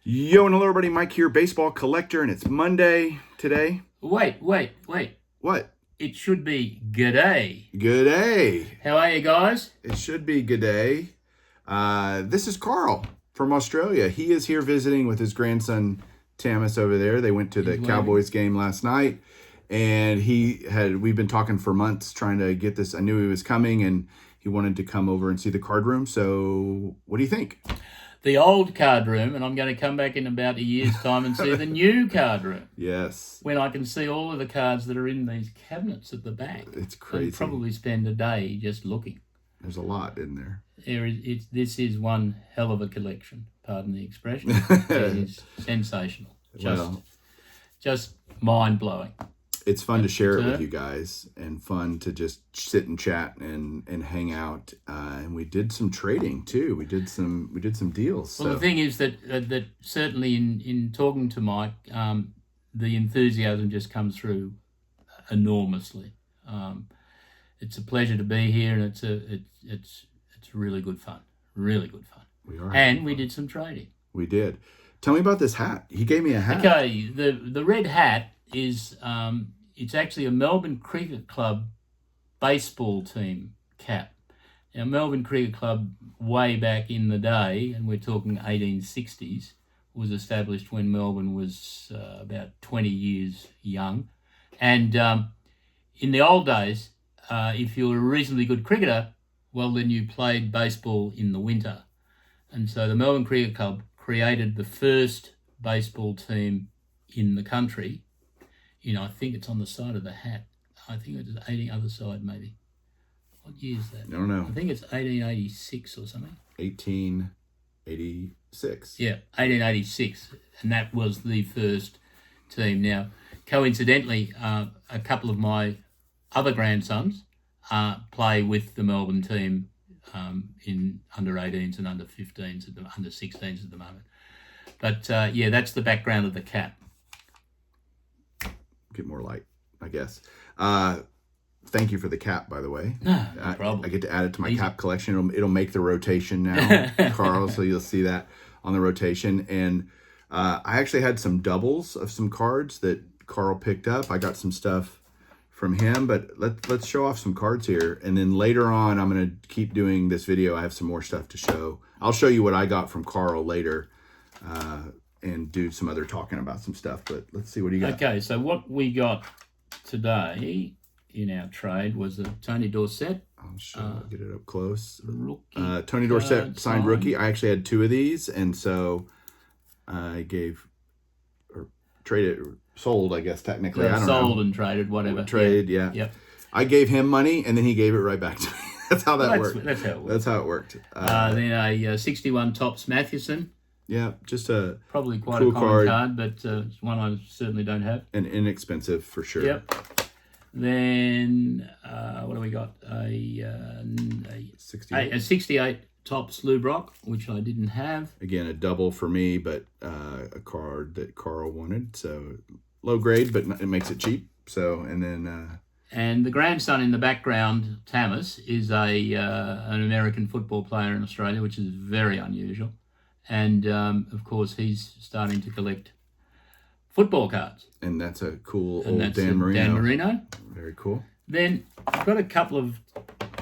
Yo and hello everybody, Mike here, baseball collector, and it's Monday today. Wait. What? It should be g'day. Good day. How are you guys? It should be good day. This is Carl from Australia. He is here visiting with his grandson Tamas over there. They went to the Cowboys game last night, and we've been talking for months trying to get this. I knew he was coming, and he wanted to come over and see the card room. So what do you think? The old card room, and I'm going to come back in about a year's time and see the new card room. Yes. When I can see all of the cards that are in these cabinets at the back. It's crazy. And probably spend a day just looking. There's a lot in there. This is one hell of a collection, pardon the expression. It is sensational. Just mind-blowing. It's fun to share it with you guys, and fun to just sit and chat and hang out. And we did some trading too. We did some deals. Well, the thing is that certainly in talking to Mike, the enthusiasm just comes through enormously. It's a pleasure to be here, and it's really good fun. Really good fun. We did some trading. We did. Tell me about this hat. He gave me a hat. Okay, the red hat is it's actually a Melbourne Cricket Club baseball team cap. Now, Melbourne Cricket Club, way back in the day, and we're talking 1860s, was established when Melbourne was about 20 years young. And in the old days, if you were a reasonably good cricketer, well, then you played baseball in the winter. And so the Melbourne Cricket Club created the first baseball team in the country. I think it's on the side of the hat. I think it's 80 other side maybe. What year is that? I don't know. I think it's 1886 or something. 1886. Yeah, 1886. And that was the first team. Now, coincidentally, a couple of my other grandsons play with the Melbourne team in under 18s and under 15s, under 16s at the moment. But that's the background of the cap. Get more light, I guess. Thank you for the cap, by the way. No problem. I get to add it to my cap collection. It'll make the rotation now, Carl, so you'll see that on the rotation. And I actually had some doubles of some cards that Carl picked up. I got some stuff from him, but let's show off some cards here. And then later on, I'm going to keep doing this video. I have some more stuff to show. I'll show you what I got from Carl later. And do some other talking about some stuff, but let's see what you got. Okay, so what we got today in our trade was a Tony Dorsett. I'll get it up close. Rookie Tony Dorsett signed rookie. I actually had two of these, and so I sold, I guess, technically. I don't know. Sold and traded, whatever. Traded, yeah. Yep. I gave him money, and then he gave it right back to me. That's how that worked. That's how it worked. That's how it worked. Then a 61 Topps Mathewson. Yeah, just a probably quite cool a common card, but it's one I certainly don't have. And inexpensive for sure. Yep. Then what do we got? A 68 Topps Lou Brock, which I didn't have. Again, a double for me, but a card that Carl wanted. So low grade, but it makes it cheap. So and then. And the grandson in the background, Tamas, is an American football player in Australia, which is very unusual. And, of course, he's starting to collect football cards. And that's a cool old Dan Marino. Dan Marino. Very cool. Then I've got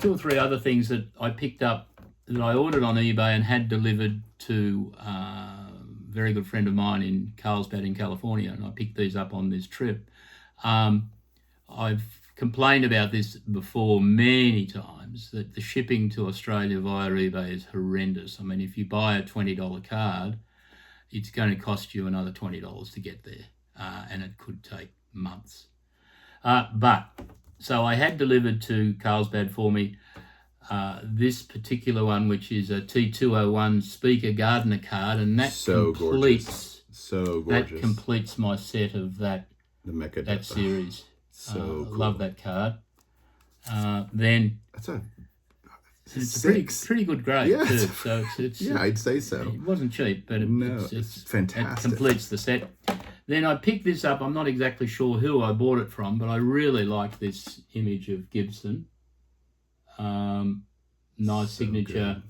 two or three other things that I picked up that I ordered on eBay and had delivered to a very good friend of mine in Carlsbad in California. And I picked these up on this trip. I've complained about this before many times, that the shipping to Australia via eBay is horrendous. I mean, if you buy a $20 card, it's going to cost you another $20 to get there, and it could take months. So I had delivered to Carlsbad for me this particular one, which is a T201 Speaker Gardner card, and that completes my set of that series. So cool. Love that card. Then it's a pretty good grade too. So it's I'd say so. It wasn't cheap, but it's fantastic. It completes the set. Then I picked this up. I'm not exactly sure who I bought it from, but I really like this image of Gibson. Nice signature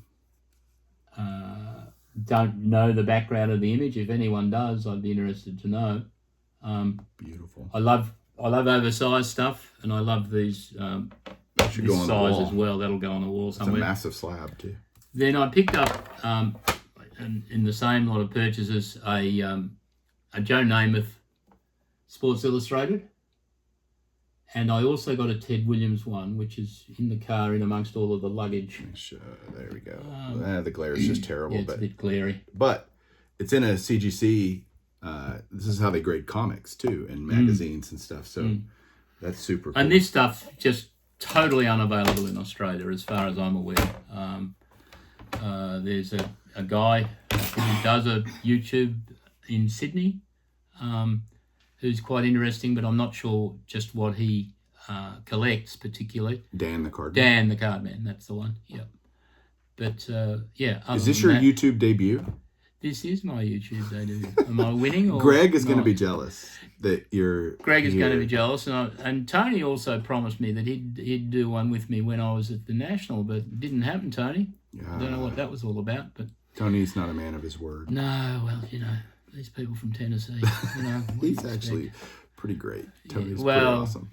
don't know the background of the image. If anyone does, I'd be interested to know. Beautiful. I love oversized stuff, and I love these Should go this on the size wall. as well. That'll go on the wall It's a somewhere. massive slab too. Then I picked up in the same lot of purchases a Joe Namath Sports Illustrated, and I also got a Ted Williams one, which is in the car in amongst all of the luggage. There we go. The glare is just terrible, Yeah, it's a bit glary. But it's in a CGC. This is how they grade comics too, and magazines and stuff. So that's super cool. And this stuff just totally unavailable in Australia, as far as I'm aware. There's a guy who does a YouTube in Sydney, who's quite interesting, but I'm not sure just what he collects particularly. Dan the Card. Dan the Cardman, that's the one. Yep. But yeah. Is this your YouTube debut? This is my YouTube debut. Am I winning? Or Greg is going to not? be jealous that you're. Greg is here. going to be jealous, and Tony also promised me that he'd do one with me when I was at the National, but it didn't happen, Tony. I don't know what that was all about, but Tony's not a man of his word. no, well, these people from Tennessee, what do He's you actually expect? pretty great. Tony's well, pretty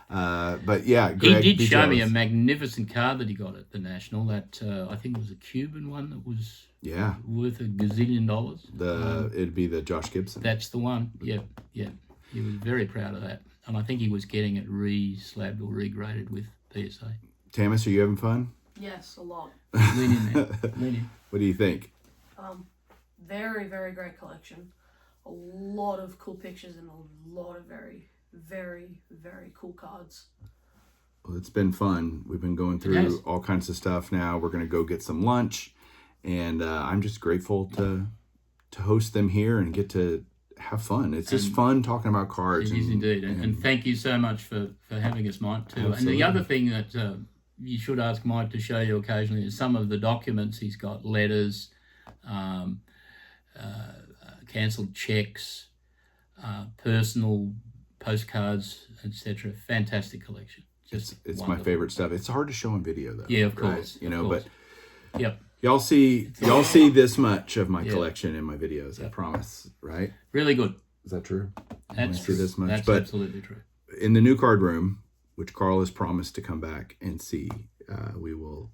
awesome. But yeah, he Greg, did be show me a jealous. magnificent card that he got at the National. That I think it was a Cuban one that was worth $1 gazillion. It'd be the Josh Gibson. That's the one. Yep. He was very proud of that, and I think he was getting it re-slabbed or regraded with PSA. Tamis, are you having fun? Yes, a lot. Lean in, man. Lean in. What do you think? Very, very great collection. A lot of cool pictures and a lot of very, very, very cool cards. Well, it's been fun. We've been going has. through all kinds of stuff now. We're going to go get some lunch, and I'm just grateful to host them here and get to have fun. It's just fun talking about cards. It is indeed, and thank you so much for having us, Mike, too. Absolutely. And the other thing that you should ask Mike to show you occasionally is some of the documents he's got, letters, cancelled checks, personal postcards, etc. Fantastic collection. Just It's my wonderful. favorite stuff. It's hard to show on video though. Yeah, of right? course. You of know, course. but Yep. y'all see this much of my collection in my videos. I promise. Right? Really good. Is that true? That's see true. this much, That's but absolutely true. in the new card room, which Carl has promised to come back and see, we will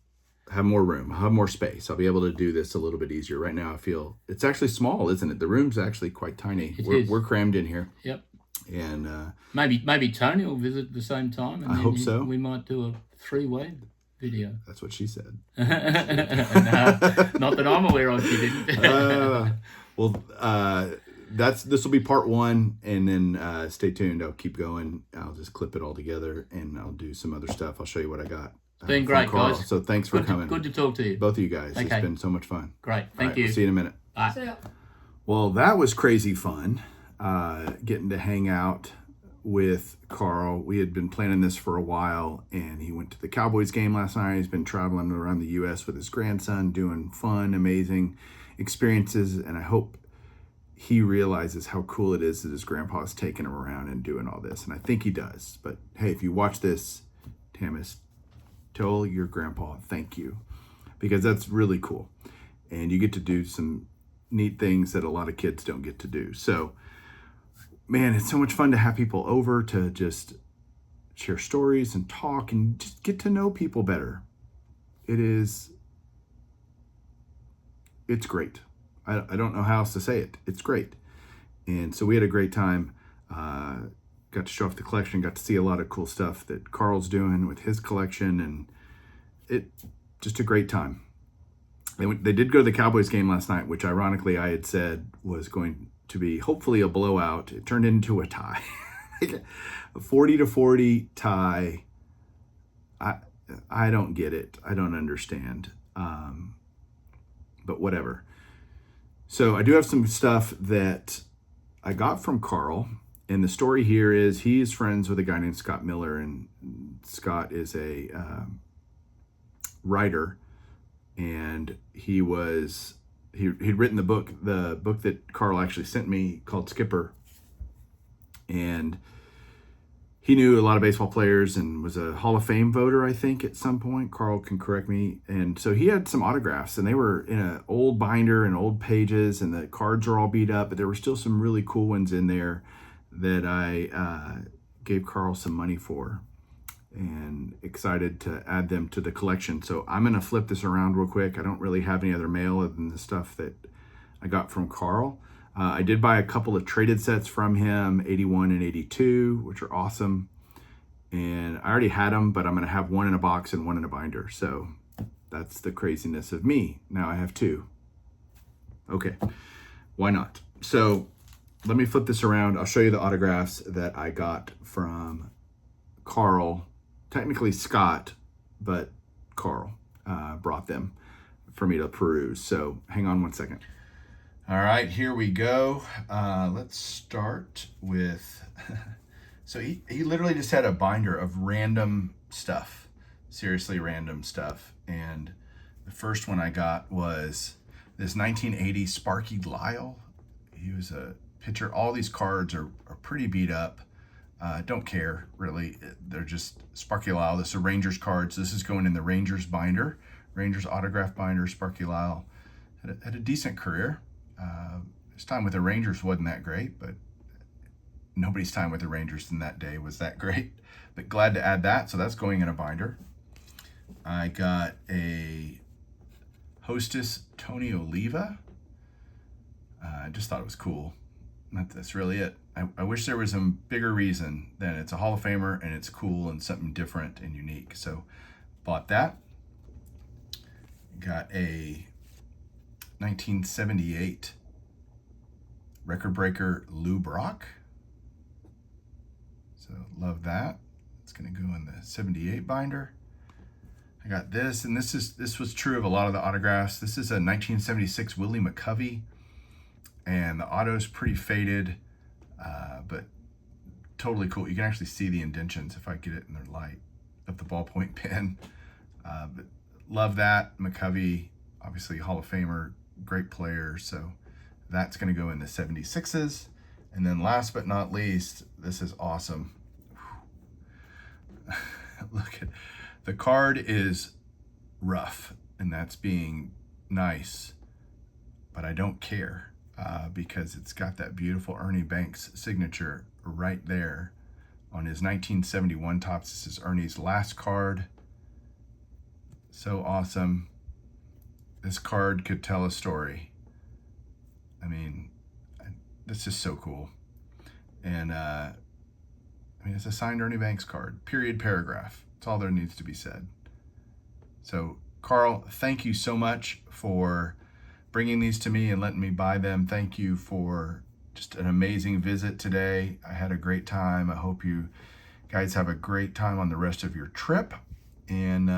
have more room, have more space. I'll be able to do this a little bit easier. Right now, I feel it's actually small, isn't it? The room's actually quite tiny. We're crammed in here. Yep. And Maybe Tony will visit at the same time. And I then hope so. We might do a 3-way video. that's what she said. No, not that I'm aware of. She didn't. This will be part 1, and then stay tuned. I'll keep going. I'll just clip it all together, and I'll do some other stuff. I'll show you what I got. Been from great, Carl. guys. So thanks for coming. Good to talk to you. Both of you guys. Okay. It's been so much fun. Great. All Thank right, you. We'll see you in a minute. Bye. So, Well, that was crazy fun. Getting to hang out with Carl. We had been planning this for a while, and he went to the Cowboys game last night. He's been traveling around the U.S. with his grandson, doing fun, amazing experiences, and I hope he realizes how cool it is that his grandpa's taking him around and doing all this, and I think he does. But hey, if you watch this, Tamis, tell your grandpa thank you, because that's really cool, and you get to do some neat things that a lot of kids don't get to do. So man, it's so much fun to have people over to just share stories and talk and just get to know people better. It's great. I don't know how else to say it. It's great. And so we had a great time. Got to show off the collection, got to see a lot of cool stuff that Carl's doing with his collection, and it just a great time. They did go to the Cowboys game last night, which ironically I had said was going to be hopefully a blowout. It turned into a tie. A 40-40 tie. I don't get it. I don't understand. But whatever. So I do have some stuff that I got from Carl. And the story here is he is friends with a guy named Scott Miller. And Scott is a writer. And he'd written the book that Carl actually sent me called Skipper. And he knew a lot of baseball players and was a Hall of Fame voter, I think, at some point. Carl can correct me. And so he had some autographs, and they were in an old binder and old pages, and the cards are all beat up, but there were still some really cool ones in there that I gave Carl some money for, and excited to add them to the collection. So I'm going to flip this around real quick. I don't really have any other mail other than the stuff that I got from Carl. I did buy a couple of traded sets from him, 81 and 82, which are awesome. And I already had them, but I'm going to have one in a box and one in a binder. So that's the craziness of me. Now I have two. Okay, why not? So let me flip this around. I'll show you the autographs that I got from Carl. Technically Scott, but Carl brought them for me to peruse. So hang on one second. All right, here we go. Let's start with, so he literally just had a binder of random stuff, seriously random stuff. And the first one I got was this 1980 Sparky Lyle. He was a pitcher. All these cards are pretty beat up. Don't care, really. They're just Sparky Lyle. This is Rangers cards. This is going in the Rangers binder, Rangers autograph binder. Sparky Lyle had a decent career. His time with the Rangers wasn't that great, but nobody's time with the Rangers in that day was that great. But glad to add that. So that's going in a binder. I got a Hostess Tony Oliva. I just thought it was cool. That's really it. I wish there was a bigger reason than it's a Hall of Famer and it's cool and something different and unique. So bought that. Got a 1978 record breaker Lou Brock. So love that. It's going to go in the 78 binder. I got this, and this was true of a lot of the autographs. This is a 1976 Willie McCovey, and the auto's pretty faded, but totally cool. You can actually see the indentions if I get it in the light of the ballpoint pen. But love that. McCovey, obviously Hall of Famer, great player. So that's going to go in the 76s. And then last but not least, this is awesome. Look at the card is rough, and that's being nice, but I don't care because it's got that beautiful Ernie Banks signature right there on his 1971 Topps. This is Ernie's last card. So awesome. This card could tell a story. I mean, this is so cool. And I mean, it's a signed Ernie Banks card, period, paragraph. That's all there needs to be said. So Carl, thank you so much for bringing these to me and letting me buy them. Thank you for just an amazing visit today. I had a great time. I hope you guys have a great time on the rest of your trip. And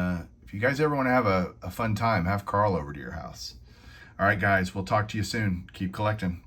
if you guys ever want to have a fun time, have Carl over to your house. All right, guys, we'll talk to you soon. Keep collecting.